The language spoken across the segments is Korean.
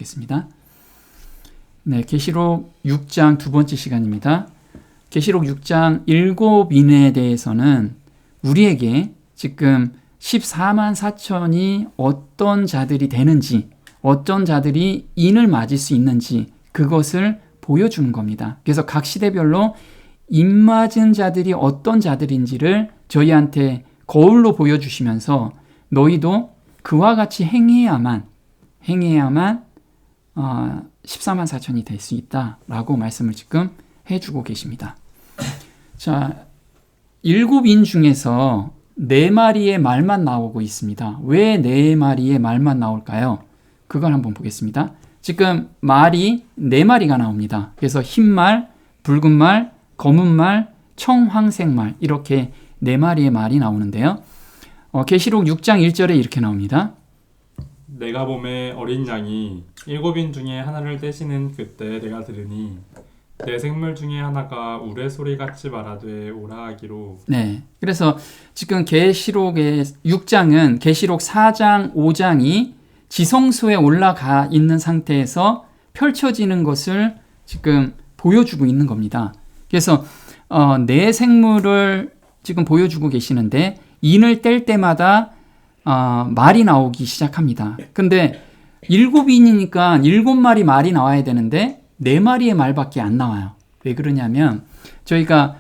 보겠습니다. 네, 계시록 6장 두 번째 시간입니다. 계시록 6장 7인에 대해서는 우리에게 지금 14만 4천이 어떤 자들이 되는지, 어떤 자들이 인을 맞을 수 있는지 그것을 보여주는 겁니다. 그래서 각 시대별로 인 맞은 자들이 어떤 자들인지를 저희한테 거울로 보여주시면서 너희도 그와 같이 행해야만 14만 4천이 될 수 있다라고 말씀을 지금 해주고 계십니다. 자, 7인 중에서 4마리의 말만 나오고 있습니다. 왜 4마리의 말만 나올까요? 그걸 한번 보겠습니다. 지금 말이 4마리가 나옵니다. 그래서 흰 말, 붉은 말, 검은 말, 청황색 말 이렇게 4마리의 말이 나오는데요. 계시록 6장 1절에 이렇게 나옵니다. 내가 봄에 어린 양이 7인 중에 하나를 떼시는 그때 내가 들으니 내 생물 중에 하나가 우레소리같이 말하되 오라 하기로. 네, 그래서 지금 계시록의 6장은 계시록 4장, 5장이 지성소에 올라가 있는 상태에서 펼쳐지는 것을 지금 보여주고 있는 겁니다. 그래서 내 생물을 지금 보여주고 계시는데 인을 뗄 때마다 말이 나오기 시작합니다. 근데 7인이니까 7마리 말이 나와야 되는데 4마리의 말밖에 안 나와요. 왜 그러냐면 저희가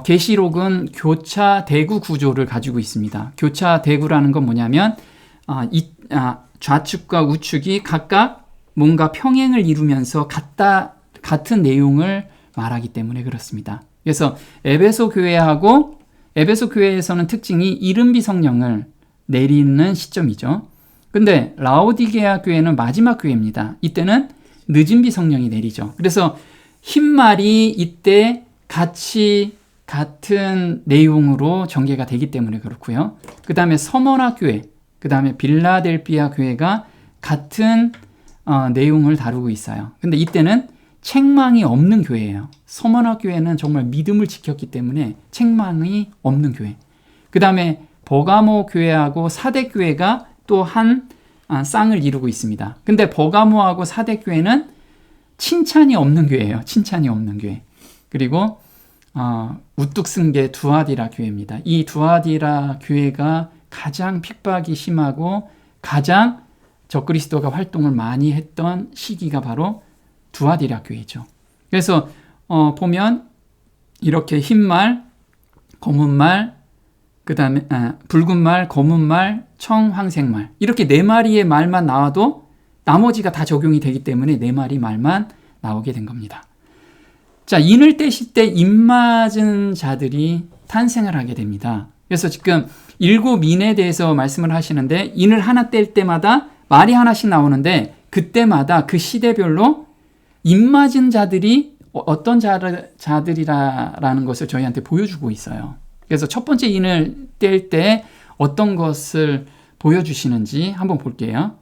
계시록은 교차 대구 구조를 가지고 있습니다. 교차 대구라는 건 뭐냐면 좌측과 우측이 각각 뭔가 평행을 이루면서 같은 내용을 말하기 때문에 그렇습니다. 그래서 에베소 교회에서는 특징이 이른비 성령을 내리는 시점이죠. 근데 라오디게아 교회는 마지막 교회입니다. 이때는 늦은비 성령이 내리죠. 그래서 흰 말이 이때 같은 내용으로 전개가 되기 때문에 그렇고요. 그 다음에 서머나 교회, 그 다음에 빌라델피아 교회가 같은 내용을 다루고 있어요. 근데 이때는 책망이 없는 교회예요. 서머나 교회는 정말 믿음을 지켰기 때문에 책망이 없는 교회. 그 다음에 버가모 교회하고 사대 교회가 또 한 쌍을 이루고 있습니다. 근데 버가모하고 사대 교회는 칭찬이 없는 교회예요. 칭찬이 없는 교회. 그리고 우뚝 쓴 게 두아디라 교회입니다. 이 두아디라 교회가 가장 핍박이 심하고 가장 적그리스도가 활동을 많이 했던 시기가 바로 두아디라 교회죠. 그래서 보면 이렇게 흰 말, 검은 말, 그 다음에 붉은 말, 검은 말, 청황색 말 이렇게 4마리의 말만 나와도 나머지가 다 적용이 되기 때문에 4마리 말만 나오게 된 겁니다. 자, 인을 떼실 때 인 맞은 자들이 탄생을 하게 됩니다. 그래서 지금 7인에 대해서 말씀을 하시는데 인을 하나 뗄 때마다 말이 하나씩 나오는데 그때마다 그 시대별로 인 맞은 자들이 어떤 자들이라는 것을 저희한테 보여주고 있어요. 그래서 첫 번째 인을 뗄 때 어떤 것을 보여주시는지 한번 볼게요.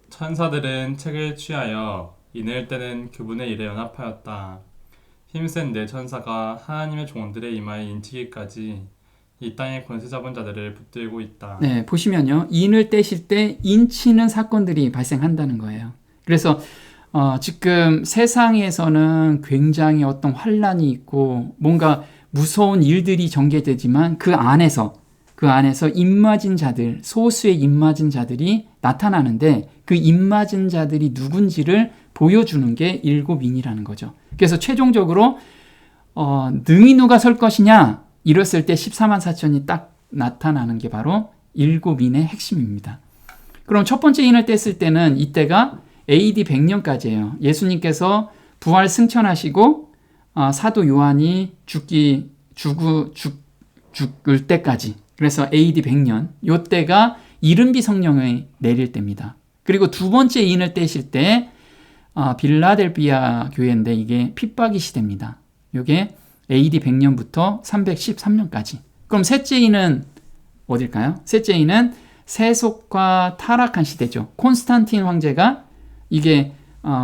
천사들은 책을 취하여 인을 떼는 그분의 일에 연합하였다. 힘센 네 천사가 하나님의 종들의 이마에 인치기까지 이 땅의 권세 잡은 자들을 붙들고 있다. 네, 보시면요. 인을 떼실 때 인치는 사건들이 발생한다는 거예요. 그래서 지금 세상에서는 굉장히 어떤 환란이 있고 뭔가 무서운 일들이 전개되지만 그 안에서 입맞은 자들, 소수의 입맞은 자들이 나타나는데 그 입맞은 자들이 누군지를 보여주는 게 7인이라는 거죠. 그래서 최종적으로 능히 누가 설 것이냐 이랬을 때 14만 4천이 딱 나타나는 게 바로 7인의 핵심입니다. 그럼 첫 번째 인을 뗐을 때는 이때가 AD 100년까지예요. 예수님께서 부활 승천하시고 사도 요한이 죽을 때까지. 그래서 AD 100년. 요때가 이른비 성령을 내릴 때입니다. 그리고 두 번째 인을 떼실 때 빌라델피아 교회인데 이게 핍박이 시대입니다. 이게 AD 100년부터 313년까지. 그럼 셋째 인은 어딜까요? 셋째 인은 세속과 타락한 시대죠. 콘스탄틴 황제가 이게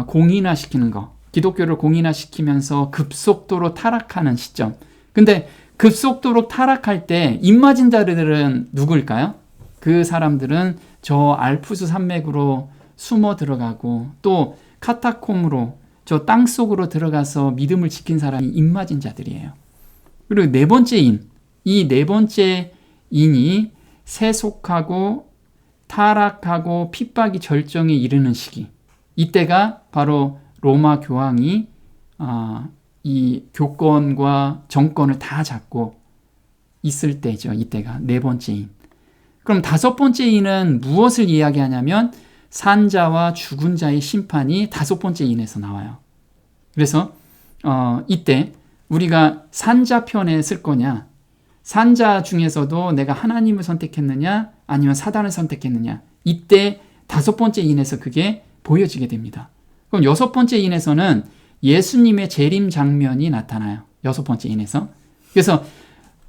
공인화시키는 거, 기독교를 공인화시키면서 급속도로 타락하는 시점. 근데 급속도로 타락할 때 입맞은 자들은 누구일까요? 그 사람들은 저 알프스 산맥으로 숨어 들어가고 또 카타콤으로 저 땅 속으로 들어가서 믿음을 지킨 사람이 입맞은 자들이에요. 그리고 네 번째 인, 이 네 번째 인이 세속하고 타락하고 핍박이 절정에 이르는 시기, 이때가 바로 로마 교황이 이 교권과 정권을 다 잡고 있을 때죠. 이때가 네 번째 인. 그럼 다섯 번째 인은 무엇을 이야기하냐면 산자와 죽은 자의 심판이 다섯 번째 인에서 나와요. 그래서 이때 우리가 산자 편에 쓸 거냐, 산자 중에서도 내가 하나님을 선택했느냐 아니면 사단을 선택했느냐, 이때 다섯 번째 인에서 그게 보여지게 됩니다. 그럼 여섯 번째 인에서는 예수님의 재림 장면이 나타나요. 여섯 번째 인에서. 그래서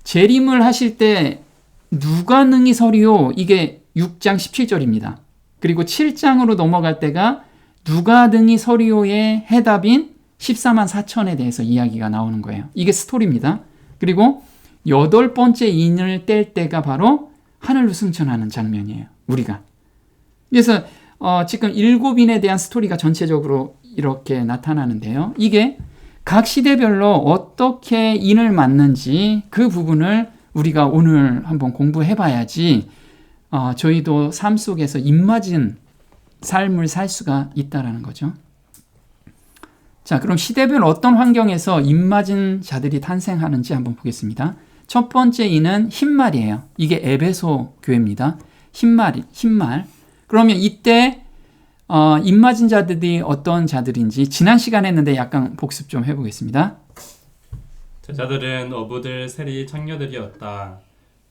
재림을 하실 때 누가 능히 서리요, 이게 6장 17절입니다. 그리고 7장으로 넘어갈 때가 누가 능히 서리요의 해답인 14만 4천에 대해서 이야기가 나오는 거예요. 이게 스토리입니다. 그리고 여덟 번째 인을 뗄 때가 바로 하늘로 승천하는 장면이에요. 우리가. 그래서 지금 일곱 인에 대한 스토리가 전체적으로 이렇게 나타나는데요. 이게 각 시대별로 어떻게 인을 맞는지 그 부분을 우리가 오늘 한번 공부해 봐야지 저희도 삶 속에서 입맞은 삶을 살 수가 있다라는 거죠. 자, 그럼 시대별 어떤 환경에서 입맞은 자들이 탄생하는지 한번 보겠습니다. 첫 번째 인은 흰말이에요. 이게 에베소 교회입니다. 흰말. 그러면 이때 입맞은 자들이 어떤 자들인지 지난 시간에 했는데 약간 복습 좀 해보겠습니다. 제자들은 어부들 세리 창녀들이었다.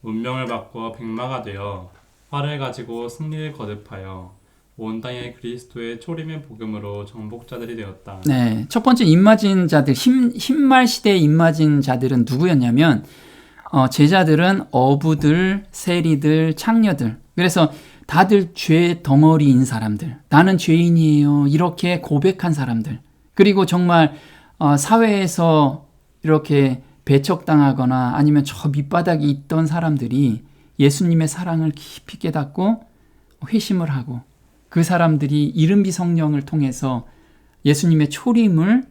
운명을 바꿔 백마가 되어 활을 가지고 승리를 거듭하여 온 땅에 그리스도의 초림의 복음으로 정복자들이 되었다. 네, 첫 번째 입맞은 자들, 흰말 시대의 입맞은 자들은 누구였냐면 제자들은 어부들, 세리들, 창녀들. 그래서 다들 죄 덩어리인 사람들, 나는 죄인이에요, 이렇게 고백한 사람들, 그리고 정말 사회에서 이렇게 배척당하거나 아니면 저 밑바닥에 있던 사람들이 예수님의 사랑을 깊이 깨닫고 회심을 하고 그 사람들이 이른비 성령을 통해서 예수님의 초림을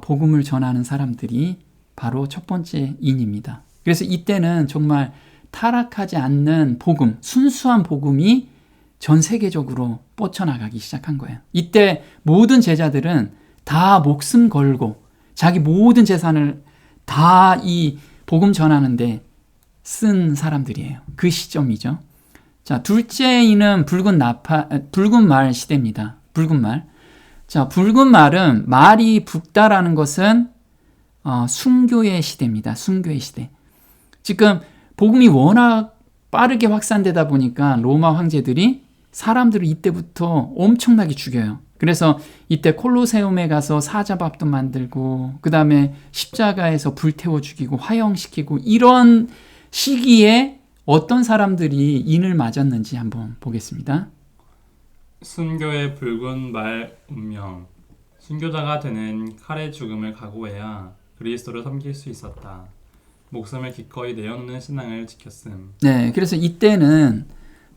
복음을 전하는 사람들이 바로 첫 번째 인입니다. 그래서 이때는 정말 타락하지 않는 복음, 순수한 복음이 전 세계적으로 뻗쳐나가기 시작한 거예요. 이때 모든 제자들은 다 목숨 걸고 자기 모든 재산을 다 이 복음 전하는데 쓴 사람들이에요. 그 시점이죠. 자, 둘째 인은 붉은 말 시대입니다. 붉은 말. 자, 붉은 말은 말이 붉다라는 것은 순교의 시대입니다. 순교의 시대. 지금 복음이 워낙 빠르게 확산되다 보니까 로마 황제들이 사람들을 이때부터 엄청나게 죽여요. 그래서 이때 콜로세움에 가서 사자밥도 만들고 그 다음에 십자가에서 불태워 죽이고 화형시키고, 이런 시기에 어떤 사람들이 인을 맞았는지 한번 보겠습니다. 순교의 붉은 말 운명. 순교자가 되는 칼의 죽음을 각오해야 그리스도를 섬길 수 있었다. 목숨을 기꺼이 내어놓는 신앙을 지켰음. 네, 그래서 이때는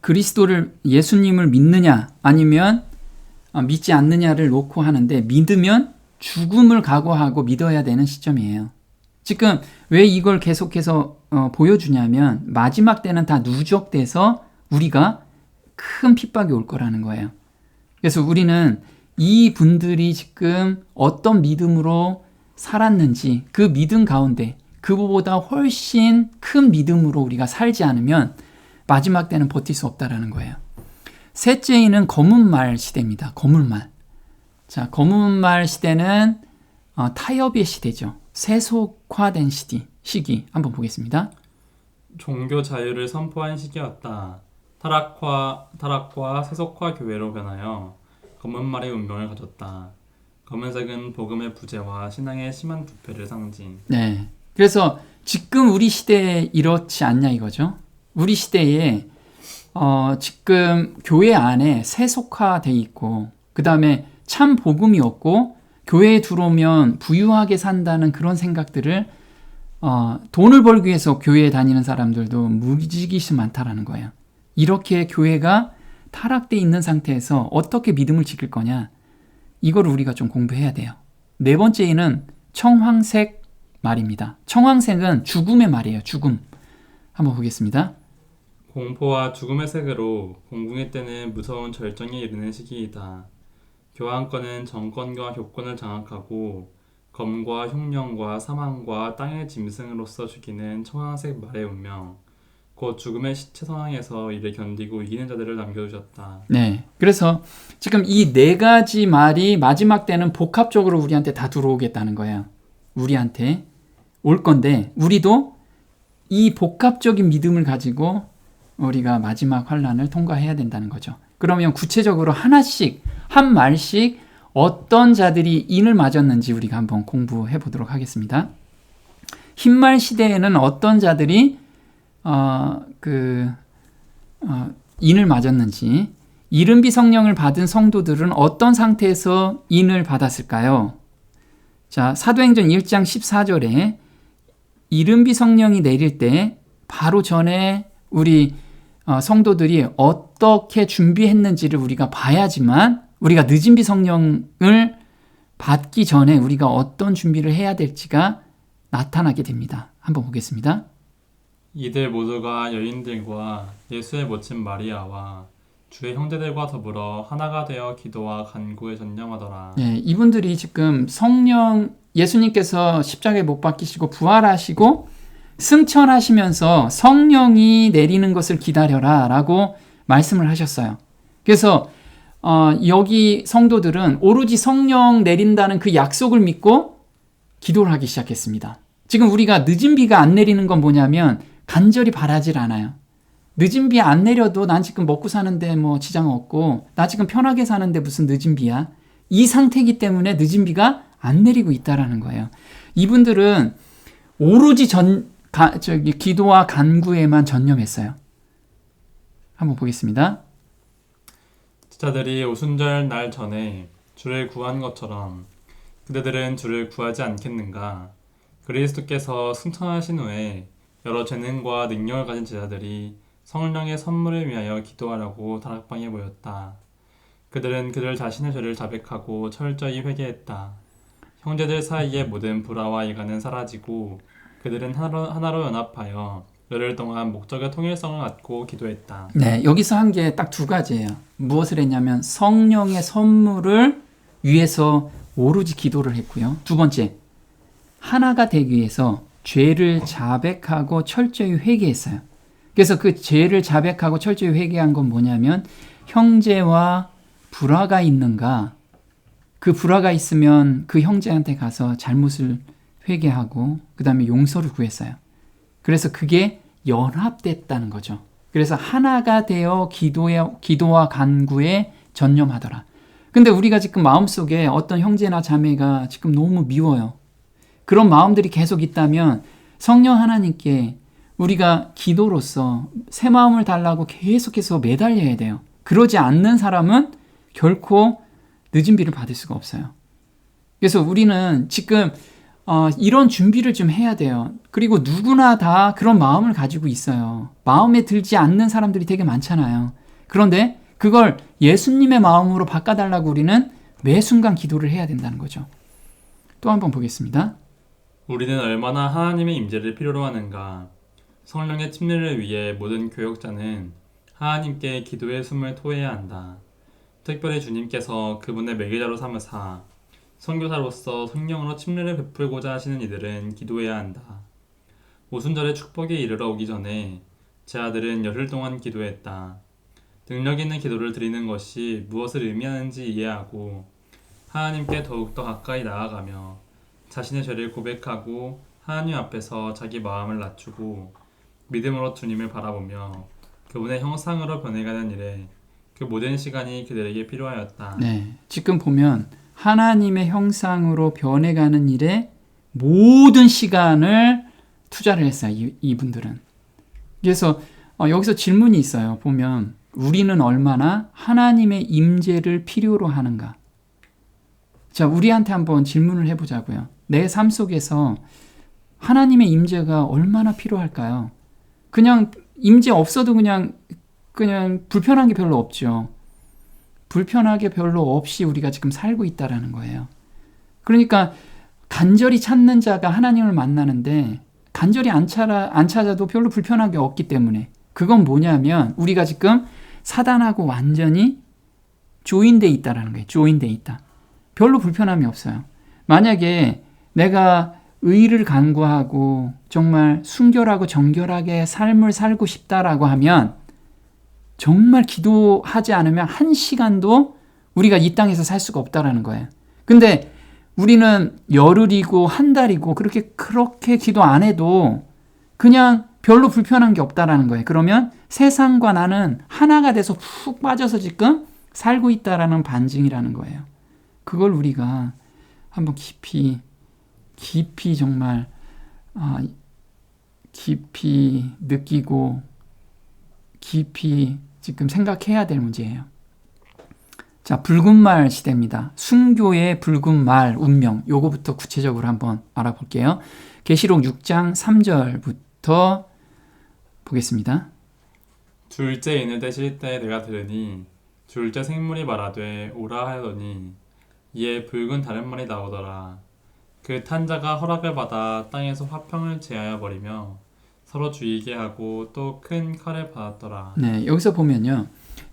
그리스도를, 예수님을 믿느냐 아니면 믿지 않느냐를 놓고 하는데, 믿으면 죽음을 각오하고 믿어야 되는 시점이에요. 지금 왜 이걸 계속해서 보여주냐면 마지막 때는 다 누적돼서 우리가 큰 핍박이 올 거라는 거예요. 그래서 우리는 이 분들이 지금 어떤 믿음으로 살았는지 그 믿음 가운데 그보다 훨씬 큰 믿음으로 우리가 살지 않으면 마지막 때는 버틸 수 없다라는 거예요. 셋째 인은 검은 말 시대입니다. 검은 말. 자, 검은 말 시대는 타협의 시대죠. 세속화된 시기 한번 보겠습니다. 종교 자유를 선포한 시기였다. 타락과 세속화 교회로 변하여 검은 말의 운명을 가졌다. 검은색은 복음의 부재와 신앙의 심한 부패를 상징. 네. 그래서 지금 우리 시대에 이렇지 않냐 이거죠. 우리 시대에 지금 교회 안에 세속화돼 있고, 그 다음에 참 복음이 없고, 교회에 들어오면 부유하게 산다는 그런 생각들을 돈을 벌기 위해서 교회에 다니는 사람들도 무지기수 많다라는 거예요. 이렇게 교회가 타락돼 있는 상태에서 어떻게 믿음을 지킬 거냐? 이거를 우리가 좀 공부해야 돼요. 네 번째는 청황색 말입니다. 청황색은 죽음의 말이에요. 죽음. 한번 보겠습니다. 공포와 죽음의 색으로 공궁의 때는 무서운 절정에 이르는 시기이다. 교황권은 정권과 교권을 장악하고 검과 흉령과 사망과 땅의 짐승으로서 죽이는 청황색 말의 운명, 곧 죽음의 시체 상황에서 이를 견디고 이기는 자들을 남겨두셨다. 네. 그래서 지금 이 네 가지 말이 마지막 때는 복합적으로 우리한테 다 들어오겠다는 거예요. 우리한테 올 건데 우리도 이 복합적인 믿음을 가지고 우리가 마지막 환란을 통과해야 된다는 거죠. 그러면 구체적으로 하나씩 한 말씩 어떤 자들이 인을 맞았는지 우리가 한번 공부해 보도록 하겠습니다. 흰말 시대에는 어떤 자들이 인을 맞았는지, 이른비 성령을 받은 성도들은 어떤 상태에서 인을 받았을까요? 자, 사도행전 1장 14절에 이른비 성령이 내릴 때 바로 전에 우리 성도들이 어떻게 준비했는지를 우리가 봐야지만 우리가 늦은 비 성령을 받기 전에 우리가 어떤 준비를 해야 될지가 나타나게 됩니다. 한번 보겠습니다. 이들 모두가 여인들과 예수의 모친 마리아와 주의 형제들과 더불어 하나가 되어 기도와 간구에 전념하더라. 네, 이분들이 지금 예수님께서 십자가에 못 박히시고 부활하시고 승천하시면서 성령이 내리는 것을 기다려라 라고 말씀을 하셨어요. 그래서 여기 성도들은 오로지 성령 내린다는 그 약속을 믿고 기도를 하기 시작했습니다. 지금 우리가 늦은 비가 안 내리는 건 뭐냐면 간절히 바라질 않아요. 늦은 비 안 내려도 난 지금 먹고 사는데 뭐 지장 없고 나 지금 편하게 사는데 무슨 늦은 비야? 이 상태이기 때문에 늦은 비가 안 내리고 있다라는 거예요. 이분들은 오로지 기도와 간구에만 전념했어요. 한번 보겠습니다. 제자들이 오순절 날 전에 주를 구한 것처럼 그대들은 주를 구하지 않겠는가? 그리스도께서 승천하신 후에 여러 재능과 능력을 가진 제자들이 성령의 선물을 위하여 기도하라고 다락방에 모였다. 그들은 그들 자신의 죄를 자백하고 철저히 회개했다. 형제들 사이의 모든 불화와 이간은 사라지고 그들은 하나로 연합하여 열흘 동안 목적의 통일성을 갖고 기도했다. 네, 여기서 한 게 딱 두 가지예요. 무엇을 했냐면 성령의 선물을 위해서 오로지 기도를 했고요. 두 번째, 하나가 되기 위해서 죄를 자백하고 철저히 회개했어요. 그래서 그 죄를 자백하고 철저히 회개한 건 뭐냐면 형제와 불화가 있는가, 그 불화가 있으면 그 형제한테 가서 잘못을 회개하고 그 다음에 용서를 구했어요. 그래서 그게 연합됐다는 거죠. 그래서 하나가 되어 기도와 간구에 전념하더라. 근데 우리가 지금 마음속에 어떤 형제나 자매가 지금 너무 미워요. 그런 마음들이 계속 있다면 성령 하나님께 우리가 기도로서 새 마음을 달라고 계속해서 매달려야 돼요. 그러지 않는 사람은 결코 늦은 비를 받을 수가 없어요. 그래서 우리는 지금 이런 준비를 좀 해야 돼요. 그리고 누구나 다 그런 마음을 가지고 있어요. 마음에 들지 않는 사람들이 되게 많잖아요. 그런데 그걸 예수님의 마음으로 바꿔달라고 우리는 매 순간 기도를 해야 된다는 거죠. 또 한번 보겠습니다. 우리는 얼마나 하나님의 임재를 필요로 하는가. 성령의 침례를 위해 모든 교역자는 하나님께 기도의 숨을 토해야 한다. 특별히 주님께서 그분의 매개자로 삼으사 선교사로서 성령으로 침례를 베풀고자 하시는 이들은 기도해야 한다. 오순절의 축복에 이르러 오기 전에 제 아들은 열흘 동안 기도했다. 능력 있는 기도를 드리는 것이 무엇을 의미하는지 이해하고 하나님께 더욱더 가까이 나아가며 자신의 죄를 고백하고 하나님 앞에서 자기 마음을 낮추고 믿음으로 주님을 바라보며 그분의 형상으로 변해가는 일에 그 모든 시간이 그들에게 필요하였다. 네, 지금 보면 하나님의 형상으로 변해가는 일에 모든 시간을 투자를 했어요. 이분들은. 그래서 여기서 질문이 있어요. 보면 우리는 얼마나 하나님의 임재를 필요로 하는가. 자, 우리한테 한번 질문을 해보자고요. 내 삶 속에서 하나님의 임재가 얼마나 필요할까요? 그냥 임재 없어도 그냥 그냥 불편한 게 별로 없죠. 불편하게 별로 없이 우리가 지금 살고 있다라는 거예요. 그러니까 간절히 찾는 자가 하나님을 만나는데 간절히 안 찾아도 별로 불편한 게 없기 때문에 그건 뭐냐면 우리가 지금 사단하고 완전히 조인돼 있다라는 거예요. 조인돼 있다. 별로 불편함이 없어요. 만약에 내가 의를 간구하고 정말 순결하고 정결하게 삶을 살고 싶다라고 하면 정말 기도하지 않으면 한 시간도 우리가 이 땅에서 살 수가 없다라는 거예요. 근데 우리는 열흘이고 한 달이고 그렇게 기도 안 해도 그냥 별로 불편한 게 없다라는 거예요. 그러면 세상과 나는 하나가 돼서 푹 빠져서 지금 살고 있다라는 반증이라는 거예요. 그걸 우리가 한번 깊이 정말 깊이 느끼고 깊이 지금 생각해야 될 문제예요. 자, 붉은 말 시대입니다. 순교의 붉은 말 운명, 요거부터 구체적으로 한번 알아볼게요. 계시록 6장 3절부터 보겠습니다. 둘째 인을 떼실 때 내가 들으니 둘째 생물이 말하되 오라 하더니 이에 붉은 다른 말이 나오더라. 그 탄자가 허락을 받아 땅에서 화평을 제하여 버리며 서로 죽이게 하고 또 큰 칼을 받았더라. 네, 여기서 보면요.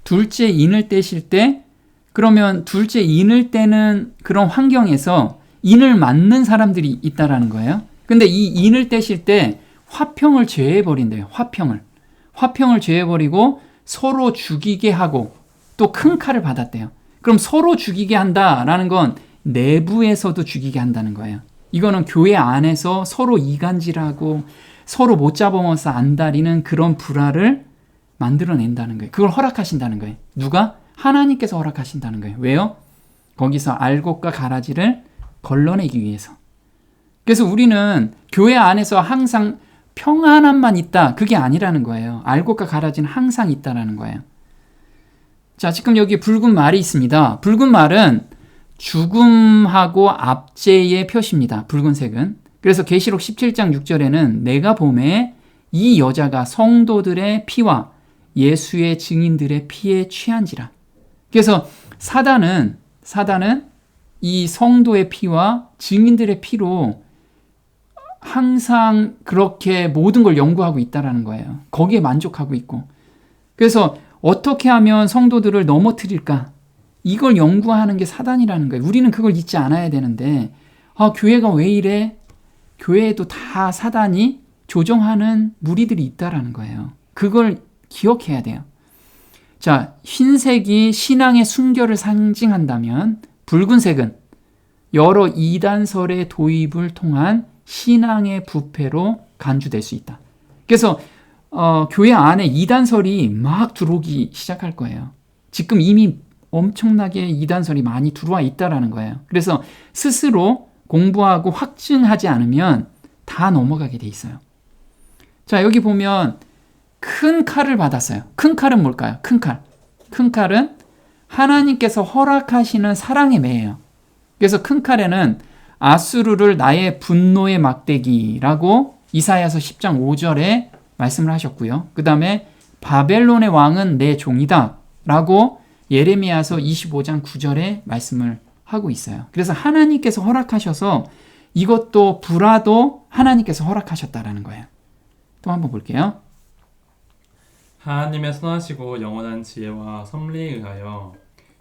둘째 인을 떼실 때 그러면 둘째 인을 떼는 그런 환경에서 인을 맞는 사람들이 있다라는 거예요. 근데 이 인을 떼실 때 화평을 제해버린대요. 화평을 제해버리고 서로 죽이게 하고 또 큰 칼을 받았대요. 그럼 서로 죽이게 한다라는 건 내부에서도 죽이게 한다는 거예요. 이거는 교회 안에서 서로 이간질하고 서로 못 잡아먹어서 안달이는 그런 불화를 만들어낸다는 거예요. 그걸 허락하신다는 거예요. 누가? 하나님께서 허락하신다는 거예요. 왜요? 거기서 알곡과 가라지를 걸러내기 위해서. 그래서 우리는 교회 안에서 항상 평안함만 있다. 그게 아니라는 거예요. 알곡과 가라지는 항상 있다라는 거예요. 자, 지금 여기 붉은 말이 있습니다. 붉은 말은 죽음하고 압제의 표시입니다. 붉은색은. 그래서 계시록 17장 6절에는 내가 보매 이 여자가 성도들의 피와 예수의 증인들의 피에 취한지라. 그래서 사단은 이 성도의 피와 증인들의 피로 항상 그렇게 모든 걸 연구하고 있다라는 거예요. 거기에 만족하고 있고. 그래서 어떻게 하면 성도들을 넘어뜨릴까? 이걸 연구하는 게 사단이라는 거예요. 우리는 그걸 잊지 않아야 되는데 교회가 왜 이래? 교회에도 다 사단이 조종하는 무리들이 있다라는 거예요. 그걸 기억해야 돼요. 자, 흰색이 신앙의 순결을 상징한다면 붉은색은 여러 이단설의 도입을 통한 신앙의 부패로 간주될 수 있다. 그래서 교회 안에 이단설이 막 들어오기 시작할 거예요. 지금 이미 엄청나게 이단설이 많이 들어와 있다라는 거예요. 그래서 스스로 공부하고 확증하지 않으면 다 넘어가게 돼 있어요. 자, 여기 보면 큰 칼을 받았어요. 큰 칼은 뭘까요? 큰 칼은 하나님께서 허락하시는 사랑의 매예요. 그래서 큰 칼에는 아수르를 나의 분노의 막대기라고 이사야서 10장 5절에 말씀을 하셨고요. 그 다음에 바벨론의 왕은 내 종이다 라고 예레미야서 25장 9절에 말씀을 하고 있어요. 그래서 하나님께서 허락하셔서 이것도 불화도 하나님께서 허락하셨다라는 거예요. 또 한번 볼게요. 하나님의 선하시고 영원한 지혜와 섭리에 의하여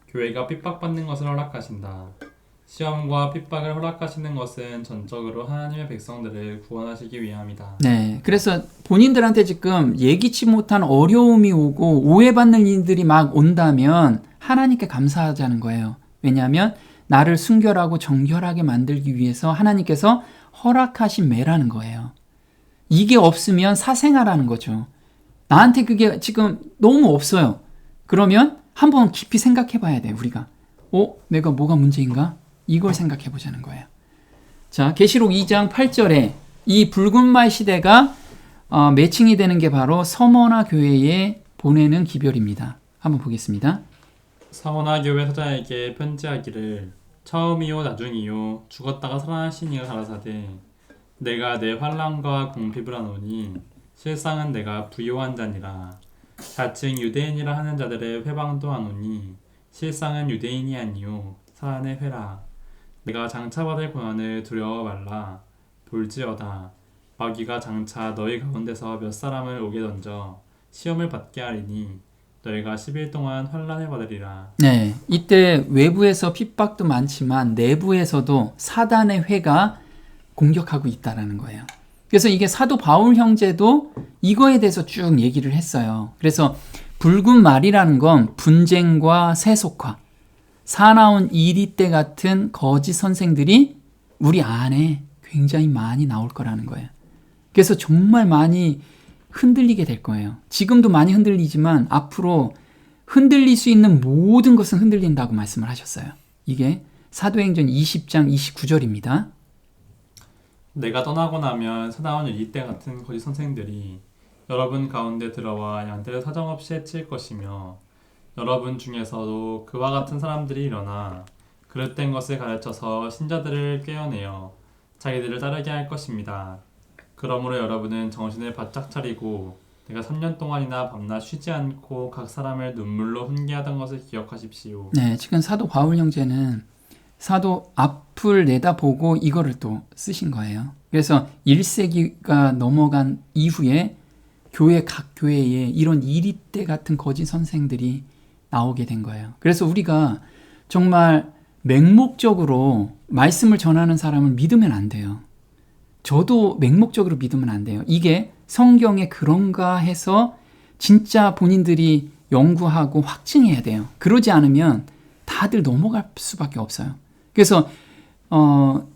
교회가 핍박받는 것을 허락하신다. 시험과 핍박을 허락하시는 것은 전적으로 하나님의 백성들을 구원하시기 위함이다. 네, 그래서 본인들한테 지금 예기치 못한 어려움이 오고 오해받는 일들이 막 온다면 하나님께 감사하자는 거예요. 왜냐하면 나를 순결하고 정결하게 만들기 위해서 하나님께서 허락하신 매라는 거예요. 이게 없으면 사생아라는 거죠. 나한테 그게 지금 너무 없어요. 그러면 한번 깊이 생각해 봐야 돼요, 우리가. 내가 뭐가 문제인가? 이걸 생각해 보자는 거예요. 자, 계시록 2장 8절에 이 붉은 말 시대가 매칭이 되는 게 바로 서머나 교회에 보내는 기별입니다. 한번 보겠습니다. 서머나 교회 사자에게 편지하기를 처음이요 나중이요 죽었다가 살아나신 이가 가라사대 내가 내 환난과 궁핍을 하노니 실상은 내가 부요한 자니라. 자칭 유대인이라 하는 자들의 회방도 하노니 실상은 유대인이 아니요 사안의 회라. 내가 장차 받을 고난을 두려워 말라. 볼지어다 마귀가 장차 너희 가운데서 몇 사람을 오게 던져 시험을 받게 하리니 너희가 10일 동안 환난을 받으리라. 네, 이때 외부에서 핍박도 많지만 내부에서도 사단의 회가 공격하고 있다라는 거예요. 그래서 이게 사도 바울 형제도 이거에 대해서 쭉 얘기를 했어요. 그래서 붉은 말이라는 건 분쟁과 세속화, 사나운 이리떼 같은 거짓 선생들이 우리 안에 굉장히 많이 나올 거라는 거예요. 그래서 정말 많이 흔들리게 될 거예요. 지금도 많이 흔들리지만 앞으로 흔들릴 수 있는 모든 것은 흔들린다고 말씀을 하셨어요. 이게 사도행전 20장 29절입니다. 내가 떠나고 나면 사나운 이때 같은 거짓 선생들이 여러분 가운데 들어와 양떼를 사정없이 해칠 것이며 여러분 중에서도 그와 같은 사람들이 일어나 그릇된 것을 가르쳐서 신자들을 꿰어내어 자기들을 따르게 할 것입니다. 그러므로 여러분은 정신을 바짝 차리고 내가 3년 동안이나 밤낮 쉬지 않고 각 사람을 눈물로 훈계하던 것을 기억하십시오. 네, 지금 사도 바울 형제는 사도 앞을 내다보고 이거를 또 쓰신 거예요. 그래서 1세기가 넘어간 이후에 각 교회에 이런 이리떼 같은 거짓 선생들이 나오게 된 거예요. 그래서 우리가 정말 맹목적으로 말씀을 전하는 사람을 믿으면 안 돼요. 저도 맹목적으로 믿으면 안 돼요. 이게 성경에 그런가 해서 진짜 본인들이 연구하고 확증해야 돼요. 그러지 않으면 다들 넘어갈 수밖에 없어요. 그래서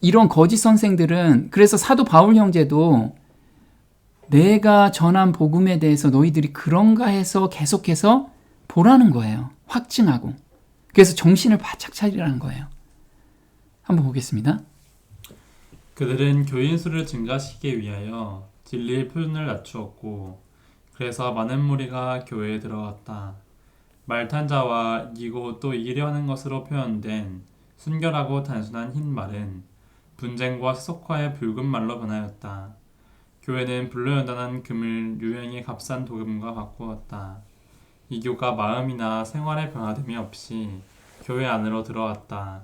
이런 거짓 선생들은 그래서 사도 바울 형제도 내가 전한 복음에 대해서 너희들이 그런가 해서 계속해서 보라는 거예요. 확증하고. 그래서 정신을 바짝 차리라는 거예요. 한번 보겠습니다. 그들은 교인 수를 증가시키기 위하여 진리의 표준을 낮추었고 그래서 많은 무리가 교회에 들어왔다. 말탄 자와 이기고 또 이기려 하는 것으로 표현된 순결하고 단순한 흰 말은 분쟁과 세속화의 붉은 말로 변하였다. 교회는 불로연단한 금을 유행의 값싼 도금과 바꾸었다. 이교가 마음이나 생활의 변화됨이 없이 교회 안으로 들어왔다.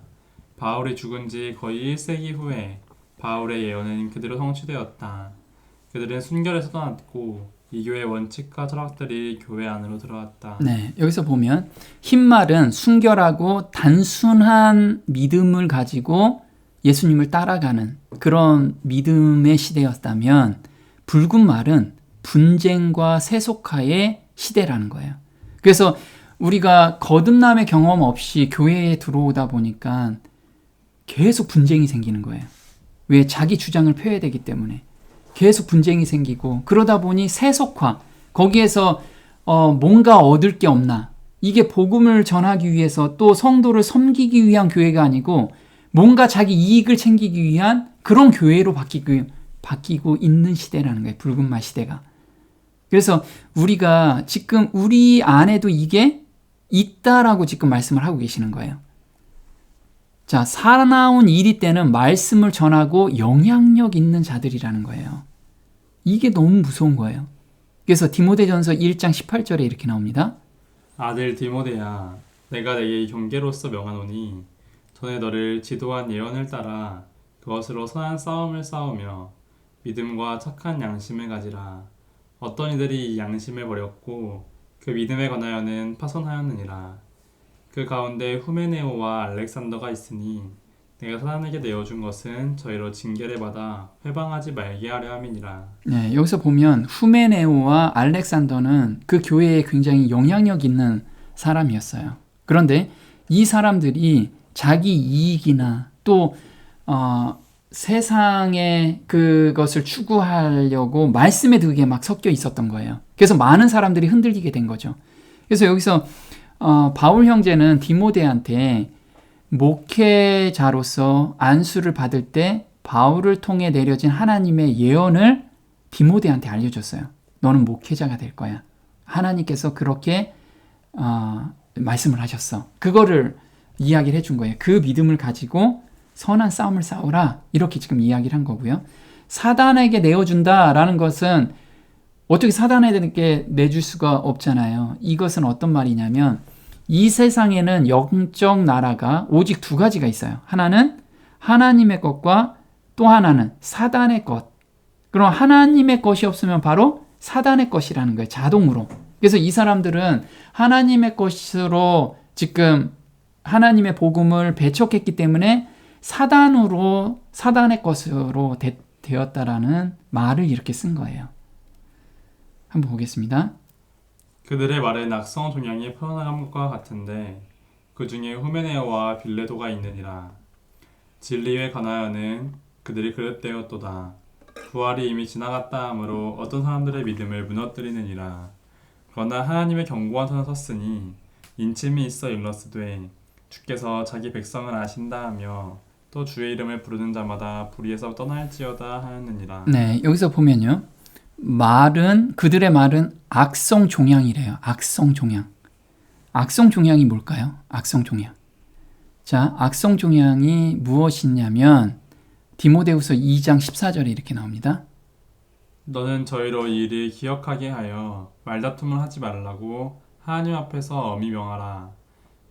바울이 죽은 지 거의 1세기 후에 바울의 예언은 그대로 성취되었다. 그들은 순결에서 떠났고 이교의 원칙과 철학들이 교회 안으로 들어왔다. 네, 여기서 보면 흰말은 순결하고 단순한 믿음을 가지고 예수님을 따라가는 그런 믿음의 시대였다면 붉은 말은 분쟁과 세속화의 시대라는 거예요. 그래서 우리가 거듭남의 경험 없이 교회에 들어오다 보니까 계속 분쟁이 생기는 거예요. 왜? 자기 주장을 펴야 되기 때문에 계속 분쟁이 생기고 그러다 보니 세속화, 거기에서 뭔가 얻을 게 없나, 이게 복음을 전하기 위해서 또 성도를 섬기기 위한 교회가 아니고 뭔가 자기 이익을 챙기기 위한 그런 교회로 바뀌고 있는 시대라는 거예요. 붉은 말 시대가. 그래서 우리가 지금 우리 안에도 이게 있다라고 지금 말씀을 하고 계시는 거예요. 자, 사나운 이리 때는 말씀을 전하고 영향력 있는 자들이라는 거예요. 이게 너무 무서운 거예요. 그래서 디모데전서 1장 18절에 이렇게 나옵니다. 아들 디모데야, 내가 내게 경계로서 명하노니 전에 너를 지도한 예언을 따라 그것으로 선한 싸움을 싸우며 믿음과 착한 양심을 가지라. 어떤 이들이 이 양심을 버렸고 그 믿음에 관하여는 파손하였느니라. 그 가운데 후메네오와 알렉산더가 있으니 내가 사단에게 내어준 것은 저희로 징계를 받아 회방하지 말게 하려 함이니라. 네, 여기서 보면 후메네오와 알렉산더는 그 교회에 굉장히 영향력 있는 사람이었어요. 그런데 이 사람들이 자기 이익이나 또 세상의 그것을 추구하려고 말씀에 그게 막 섞여 있었던 거예요. 그래서 많은 사람들이 흔들리게 된 거죠. 그래서 여기서 바울 형제는 디모데한테 목회자로서 안수를 받을 때 바울을 통해 내려진 하나님의 예언을 디모데한테 알려줬어요. 너는 목회자가 될 거야. 하나님께서 그렇게 말씀을 하셨어. 그거를 이야기를 해준 거예요. 그 믿음을 가지고 선한 싸움을 싸우라. 이렇게 지금 이야기를 한 거고요. 사단에게 내어준다라는 것은 어떻게 사단에게 내줄 수가 없잖아요. 이것은 어떤 말이냐면 이 세상에는 영적 나라가 오직 두 가지가 있어요. 하나는 하나님의 것과 또 하나는 사단의 것. 그럼 하나님의 것이 없으면 바로 사단의 것이라는 거예요. 자동으로. 그래서 이 사람들은 하나님의 것으로 지금 하나님의 복음을 배척했기 때문에 사단의 것으로 되었다라는 말을 이렇게 쓴 거예요. 한번 보겠습니다. 그들의 말은 악성 종양이 퍼져나감과 같은데 그 중에 후메네오와 빌레도가 있느니라. 진리에 관하여는 그들이 그릇되었도다. 부활이 이미 지나갔다 하므로 어떤 사람들의 믿음을 무너뜨리느니라. 그러나 하나님의 견고한 선을 섰으니 인침이 있어 일러스되 주께서 자기 백성을 아신다 하며 또 주의 이름을 부르는 자마다 불의에서 떠날지어다 하였느니라. 네, 여기서 보면요. 그들의 말은 악성 종양이래요. 악성 종양. 악성 종양이 뭘까요? 악성 종양. 자, 악성 종양이 무엇이냐면 디모데후서 2장 14절에 이렇게 나옵니다. 너는 저희로 이 일을 기억하게 하여 말다툼을 하지 말라고 하나님 앞에서 엄히 명하라.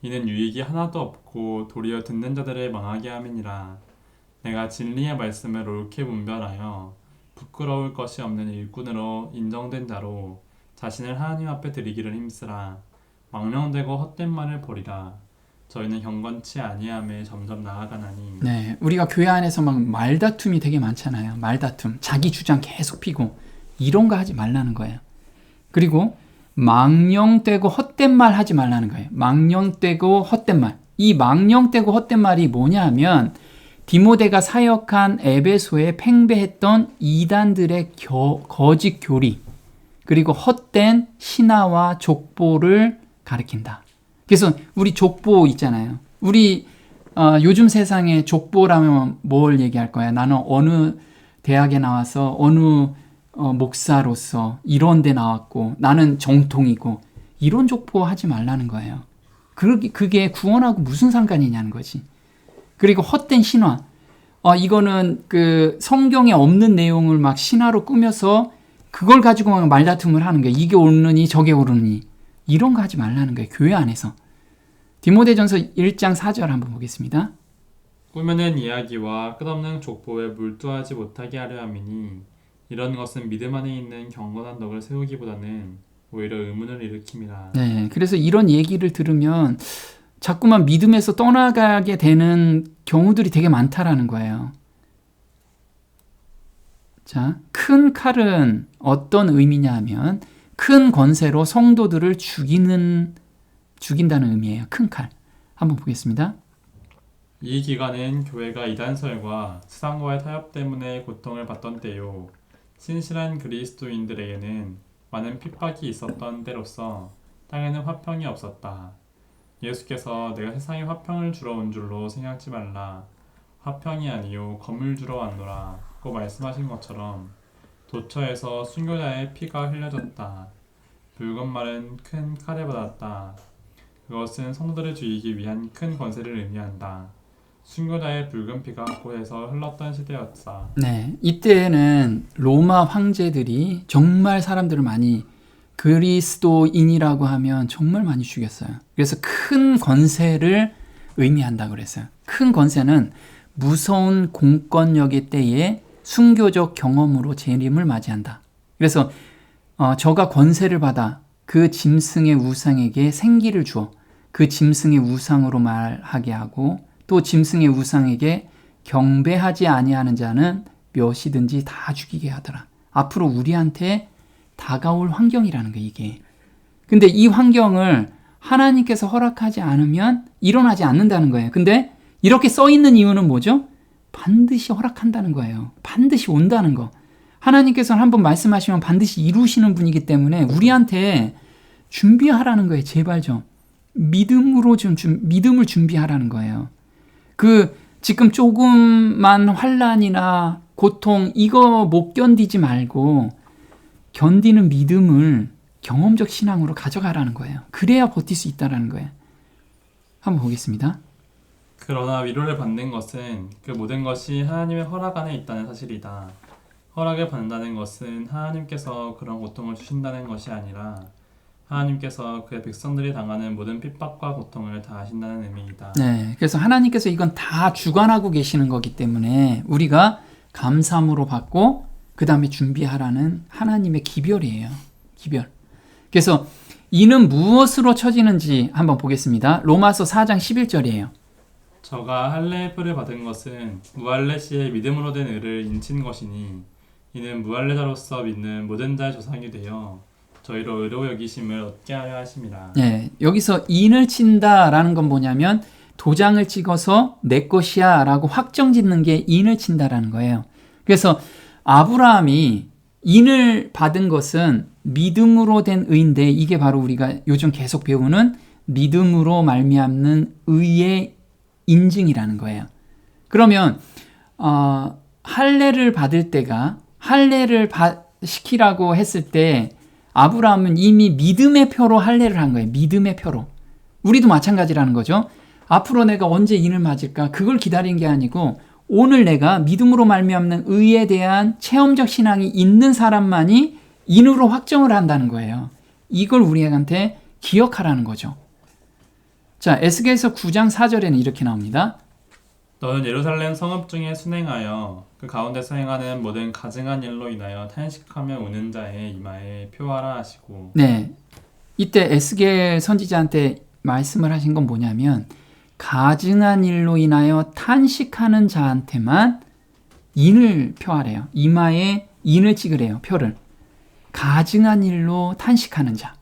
이는 유익이 하나도 없고 도리어 듣는 자들을 망하게 함이니라. 내가 진리의 말씀을 옳게 분별하여 부끄러울 것이 없는 일꾼으로 인정된 자로 자신을 하나님 앞에 드리기를 힘쓰라. 망령되고 헛된 말을 버리라. 저희는 경건치 아니함에 점점 나아가나니. 네, 우리가 교회 안에서 막 말다툼이 되게 많잖아요. 말다툼, 자기 주장 계속 피고 이런 거 하지 말라는 거예요. 그리고 망령되고 헛된 말 하지 말라는 거예요. 망령되고 헛된 말. 이 망령되고 헛된 말이 뭐냐 하면 디모데가 사역한 에베소에 팽배했던 이단들의 거짓 교리 그리고 헛된 신화와 족보를 가리킨다. 그래서 우리 족보 있잖아요. 우리 요즘 세상에 족보라면 뭘 얘기할 거야? 나는 어느 대학에 나와서 어느 목사로서 이런 데 나왔고 나는 정통이고 이런 족보 하지 말라는 거예요. 그게 구원하고 무슨 상관이냐는 거지. 그리고 헛된 신화. 이거는 그 성경에 없는 내용을 막 신화로 꾸며서 그걸 가지고 막 말다툼을 하는 거예요. 이게 옳으니 저게 옳으니. 이런 거 하지 말라는 거예요. 교회 안에서. 디모데전서 1장 4절 한번 보겠습니다. 꾸며낸 이야기와 끝없는 족보에 몰두하지 못하게 하려 함이니 이런 것은 믿음 안에 있는 경건한 덕을 세우기보다는 오히려 의문을 일으킵니다. 네, 그래서 이런 얘기를 들으면 자꾸만 믿음에서 떠나가게 되는 경우들이 되게 많다라는 거예요. 자, 큰 칼은 어떤 의미냐 하면 큰 권세로 성도들을 죽인다는 의미예요. 큰 칼. 한번 보겠습니다. 이 기간은 교회가 이단설과 세상과의 타협 때문에 고통을 받던 때요. 신실한 그리스도인들에게는 많은 핍박이 있었던 때로서 땅에는 화평이 없었다. 예수께서 내가 세상에 화평을 주러 온 줄로 생각지 말라. 화평이 아니요 검을 주러 왔노라 고 말씀하신 것처럼 도처에서 순교자의 피가 흘려졌다. 붉은 말은 큰 칼에 받았다. 그것은 성도를 죽이기 위한 큰 권세를 의미한다. 순교자의 붉은 피가 곳에서 흘렀던 시대였다. 네, 이때에는 로마 황제들이 정말 사람들을 많이 그리스도인이라고 하면 정말 많이 죽였어요. 그래서 큰 권세를 의미한다고 그랬어요. 큰 권세는 무서운 공권력의 때에 순교적 경험으로 재림을 맞이한다. 그래서 저가 권세를 받아 그 짐승의 우상에게 생기를 주어 그 짐승의 우상으로 말하게 하고 또 짐승의 우상에게 경배하지 아니하는 자는 몇이든지 다 죽이게 하더라. 앞으로 우리한테 다가올 환경이라는 거예요, 이게. 근데 이 환경을 하나님께서 허락하지 않으면 일어나지 않는다는 거예요. 근데 이렇게 써 있는 이유는 뭐죠? 반드시 허락한다는 거예요. 반드시 온다는 거. 하나님께서는 한번 말씀하시면 반드시 이루시는 분이기 때문에 우리한테 준비하라는 거예요. 제발 좀. 믿음을 준비하라는 거예요. 지금 조금만 환난이나 고통 이거 못 견디지 말고 견디는 믿음을 경험적 신앙으로 가져가라는 거예요. 그래야 버틸 수 있다라는 거예요. 한번 보겠습니다. 그러나 위로를 받는 것은 그 모든 것이 하나님의 허락 안에 있다는 사실이다. 허락을 받는다는 것은 하나님께서 그런 고통을 주신다는 것이 아니라 하나님께서 그의 백성들이 당하는 모든 핍박과 고통을 다 아신다는 의미이다. 네, 그래서 하나님께서 이건 다 주관하고 계시는 거기 때문에 우리가 감사함으로 받고 그 다음에 준비하라는 하나님의 기별이에요. 기별. 그래서 이는 무엇으로 쳐지는지 한번 보겠습니다. 로마서 4장 11절이에요. 저가 할례의 표를 받은 것은 무할례 시에 믿음으로 된 의를 인친 것이니 이는 무할례자로서 믿는 모든 자의 조상이 되어 저희로 의로 여기심을 얻게 하려 하심이라. 네, 여기서 인을 친다라는 건 뭐냐면 도장을 찍어서 내 것이야 라고 확정짓는 게 인을 친다라는 거예요. 그래서 아브라함이 인을 받은 것은 믿음으로 된 의인데 이게 바로 우리가 요즘 계속 배우는 믿음으로 말미암는 의의 인증이라는 거예요. 그러면 할례를 받을 때가 할례를 시키라고 했을 때 아브라함은 이미 믿음의 표로 할례를 한 거예요. 믿음의 표로. 우리도 마찬가지라는 거죠. 앞으로 내가 언제 인을 맞을까? 그걸 기다린 게 아니고 오늘 내가 믿음으로 말미암는 의에 대한 체험적 신앙이 있는 사람만이 인으로 확정을 한다는 거예요. 이걸 우리한테 기억하라는 거죠. 자, 에스겔서 9장 4절에는 이렇게 나옵니다. 너는 예루살렘 성읍 중에 순행하여 그 가운데서 행하는 모든 가증한 일로 인하여 탄식하며 우는 자의 이마에 표하라 하시고. 네, 이때 에스겔 선지자한테 말씀을 하신 건 뭐냐면 가증한 일로 인하여 탄식하는 자한테만 인을 표하래요. 이마에 인을 찍으래요. 표를. 가증한 일로 탄식하는 자.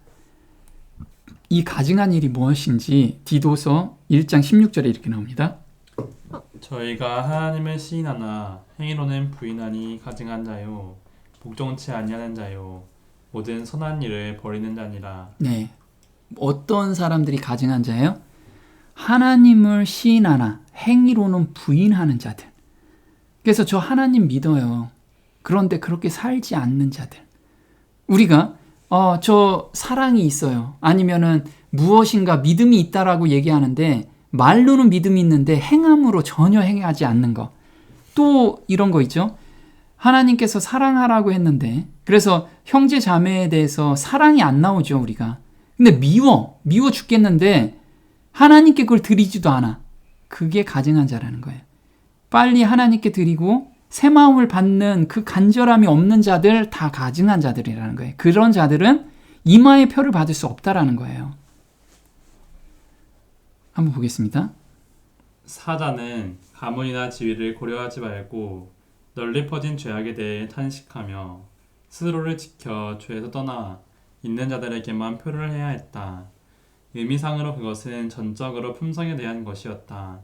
이 가증한 일이 무엇인지 디도서 1장 16절에 이렇게 나옵니다. 저희가 하나님을 시인하나 행위로는 부인하니 가증한 자요 복종치 아니하는 자요 모든 선한 일을 버리는 자니라. 네, 어떤 사람들이 가증한 자예요? 하나님을 시인하나 행위로는 부인하는 자들. 그래서 저 하나님 믿어요. 그런데 그렇게 살지 않는 자들. 우리가 저 사랑이 있어요. 아니면은 무엇인가 믿음이 있다라고 얘기하는데 말로는 믿음이 있는데 행함으로 전혀 행하지 않는 거. 또 이런 거 있죠. 하나님께서 사랑하라고 했는데 그래서 형제 자매에 대해서 사랑이 안 나오죠, 우리가. 근데 미워 죽겠는데 하나님께 그걸 드리지도 않아. 그게 가증한 자라는 거예요. 빨리 하나님께 드리고 새 마음을 받는 그 간절함이 없는 자들 다 가증한 자들이라는 거예요. 그런 자들은 이마의 표를 받을 수 없다라는 거예요. 한번 보겠습니다. 사자는 가문이나 지위를 고려하지 말고 널리 퍼진 죄악에 대해 탄식하며 스스로를 지켜 죄에서 떠나 있는 자들에게만 표를 해야 했다. 의미상으로 그것은 전적으로 품성에 대한 것이었다.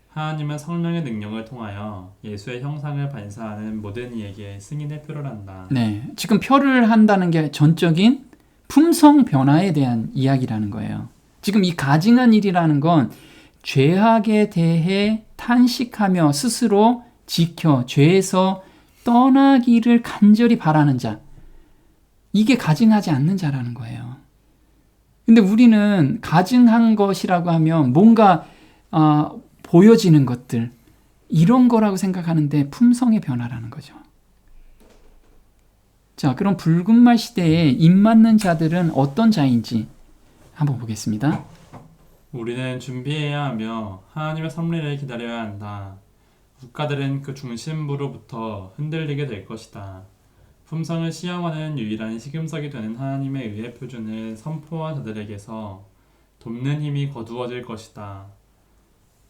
하나님은 성령의 능력을 통하여 예수의 형상을 반사하는 모든 이에게 승인의 표를 한다. 네, 지금 표를 한다는 게 전적인 품성 변화에 대한 이야기라는 거예요. 지금 이 가증한 일이라는 건 죄악에 대해 탄식하며 스스로 지켜 죄에서 떠나기를 간절히 바라는 자. 이게 가증하지 않는 자라는 거예요. 근데 우리는 가증한 것이라고 하면 뭔가 보여지는 것들 이런 거라고 생각하는데 품성의 변화라는 거죠. 자, 그럼 붉은 말 시대에 입맞는 자들은 어떤 자인지 한번 보겠습니다. 우리는 준비해야 하며 하나님의 섭리를 기다려야 한다. 국가들은 그 중심부로부터 흔들리게 될 것이다. 품성을 시험하는 유일한 시금석이 되는 하나님의 의의 표준을 선포한 자들에게서 돕는 힘이 거두어질 것이다.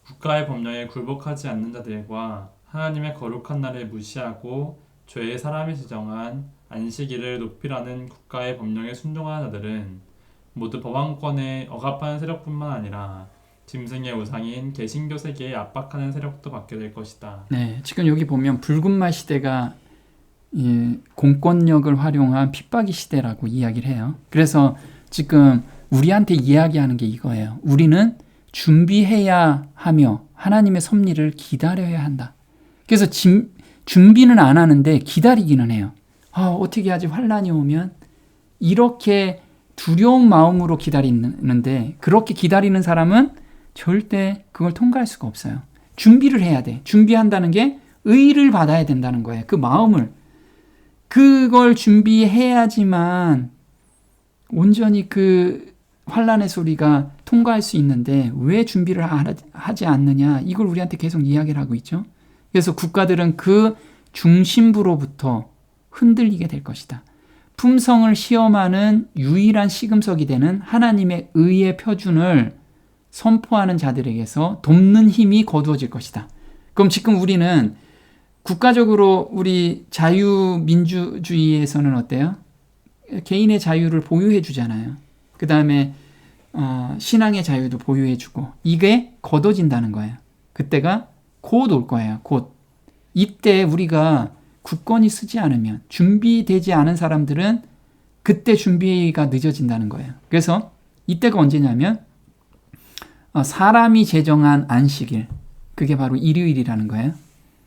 국가의 법령에 굴복하지 않는 자들과 하나님의 거룩한 날을 무시하고 죄의 사람이 지정한 안식일을 높이라는 국가의 법령에 순종하는 자들은 모두 법왕권에 억압하는 세력뿐만 아니라 짐승의 우상인 개신교 세계에 압박하는 세력도 받게 될 것이다. 네, 지금 여기 보면 붉은 말 시대가 공권력을 활용한 핍박의 시대라고 이야기를 해요. 그래서 지금 우리한테 이야기하는 게 이거예요. 우리는 준비해야 하며 하나님의 섭리를 기다려야 한다. 그래서 준비는 안 하는데 기다리기는 해요. 어떻게 하지? 환란이 오면 이렇게 두려운 마음으로 기다리는데 그렇게 기다리는 사람은 절대 그걸 통과할 수가 없어요. 준비를 해야 돼. 준비한다는 게 의를 받아야 된다는 거예요. 그 마음을. 그걸 준비해야지만 온전히 그 환란의 소리가 통과할 수 있는데 왜 준비를 하지 않느냐, 이걸 우리한테 계속 이야기를 하고 있죠. 그래서 국가들은 그 중심부로부터 흔들리게 될 것이다. 품성을 시험하는 유일한 시금석이 되는 하나님의 의의 표준을 선포하는 자들에게서 돕는 힘이 거두어질 것이다. 그럼 지금 우리는 국가적으로 우리 자유민주주의에서는 어때요? 개인의 자유를 보유해 주잖아요. 그 다음에 신앙의 자유도 보유해 주고, 이게 거둬진다는 거예요. 그때가 곧 올 거예요. 곧. 이때 우리가 굳건히 쓰지 않으면, 준비되지 않은 사람들은 그때 준비가 늦어진다는 거예요. 그래서 이때가 언제냐면 사람이 제정한 안식일, 그게 바로 일요일이라는 거예요.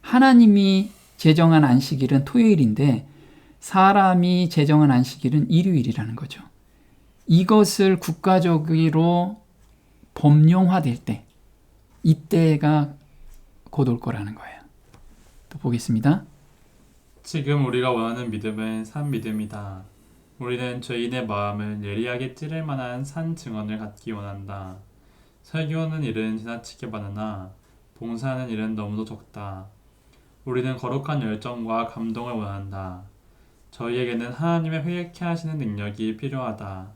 하나님이 제정한 안식일은 토요일인데 사람이 제정한 안식일은 일요일이라는 거죠. 이것을 국가적으로 법령화될 때, 이때가 곧 올 거라는 거예요. 또 보겠습니다. 지금 우리가 원하는 믿음은 산 믿음이다. 우리는 죄인의 마음을 예리하게 찌를 만한 산 증언을 갖기 원한다. 설교하는 일은 지나치게 많으나 봉사하는 일은 너무도 적다. 우리는 거룩한 열정과 감동을 원한다. 저희에게는 하나님의 회개케 하시는 능력이 필요하다.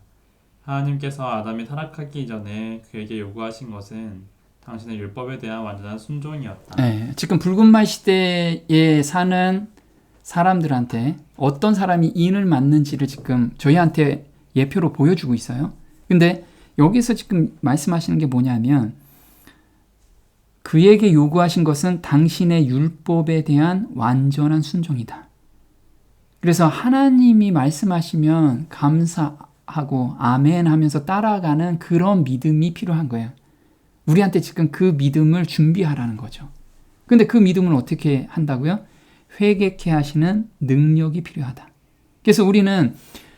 하나님께서 아담이 타락하기 이전에 그에게 요구하신 것은 당신의 율법에 대한 완전한 순종이었다. 네, 지금 붉은 말 시대에 사는 사람들한테 어떤 사람이 인을 맞는지를 지금 저희한테 예표로 보여주고 있어요. 근데 여기서 지금 말씀하시는 게 뭐냐면, 그에게 요구하신 것은 당신의 율법에 대한 완전한 순종이다. 그래서 하나님이 말씀하시면 감사하고 아멘 하면서 따라가는 그런 믿음이 필요한 거예요. 우리한테 지금 그 믿음을 준비하라는 거죠. 근데 그 믿음을 어떻게 한다고요? 회개케 하시는 능력이 필요하다. 그래서 우리는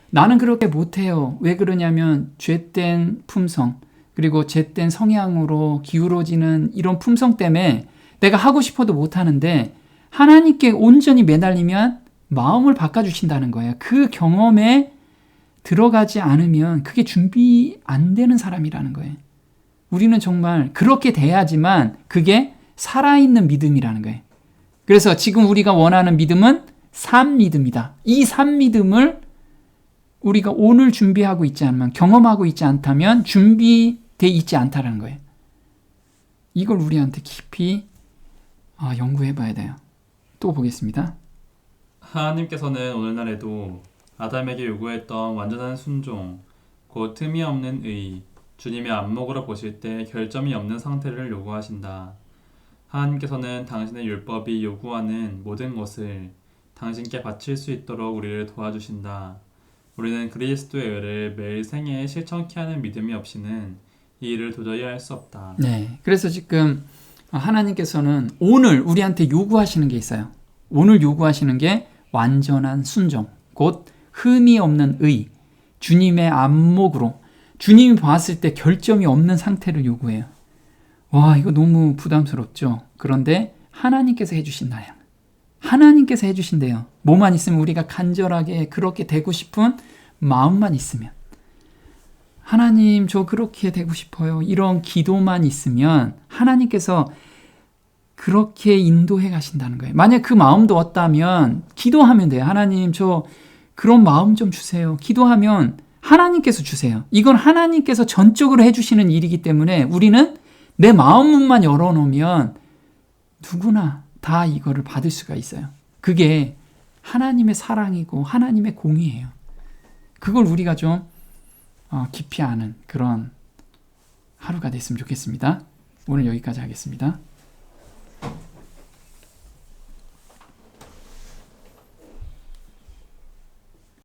나는 그렇게 못해요. 왜 그러냐면 죄된 품성, 그리고 죄된 성향으로 기울어지는 이런 품성 때문에 내가 하고 싶어도 못하는데, 하나님께 온전히 매달리면 마음을 바꿔주신다는 거예요. 그 경험에 들어가지 않으면 그게 준비 안 되는 사람이라는 거예요. 우리는 정말 그렇게 돼야지만 그게 살아있는 믿음이라는 거예요. 그래서 지금 우리가 원하는 믿음은 산 믿음이다. 이 산 믿음을 우리가 오늘 준비하고 있지 않으면, 경험하고 있지 않다면 준비되어 있지 않다는 거예요. 이걸 우리한테 깊이 연구해 봐야 돼요. 또 보겠습니다. 하나님께서는 오늘날에도 아담에게 요구했던 완전한 순종, 곧 틈이 없는 의, 주님의 안목으로 보실 때 결점이 없는 상태를 요구하신다. 하나님께서는 당신의 율법이 요구하는 모든 것을 당신께 바칠 수 있도록 우리를 도와주신다. 우리는 그리스도의 의를 매일 생애에 실천케 하는 믿음이 없이는 이 일을 도저히 할 수 없다. 네, 그래서 지금 하나님께서는 오늘 우리한테 요구하시는 게 있어요. 오늘 요구하시는 게 완전한 순종, 곧 흠이 없는 의, 주님의 안목으로, 주님이 봤을 때 결점이 없는 상태를 요구해요. 와, 이거 너무 부담스럽죠? 그런데 하나님께서 해주신다요. 하나님께서 해주신대요. 뭐만 있으면, 우리가 간절하게 그렇게 되고 싶은 마음만 있으면, 하나님 저 그렇게 되고 싶어요, 이런 기도만 있으면 하나님께서 그렇게 인도해 가신다는 거예요. 만약 그 마음도 없다면 기도하면 돼요. 하나님 저 그런 마음 좀 주세요. 기도하면 하나님께서 주세요. 이건 하나님께서 전적으로 해주시는 일이기 때문에 우리는 내 마음만 열어놓으면 누구나 다 이거를 받을 수가 있어요. 그게 하나님의 사랑이고 하나님의 공의예요. 그걸 우리가 좀 깊이 아는 그런 하루가 됐으면 좋겠습니다. 오늘 여기까지 하겠습니다.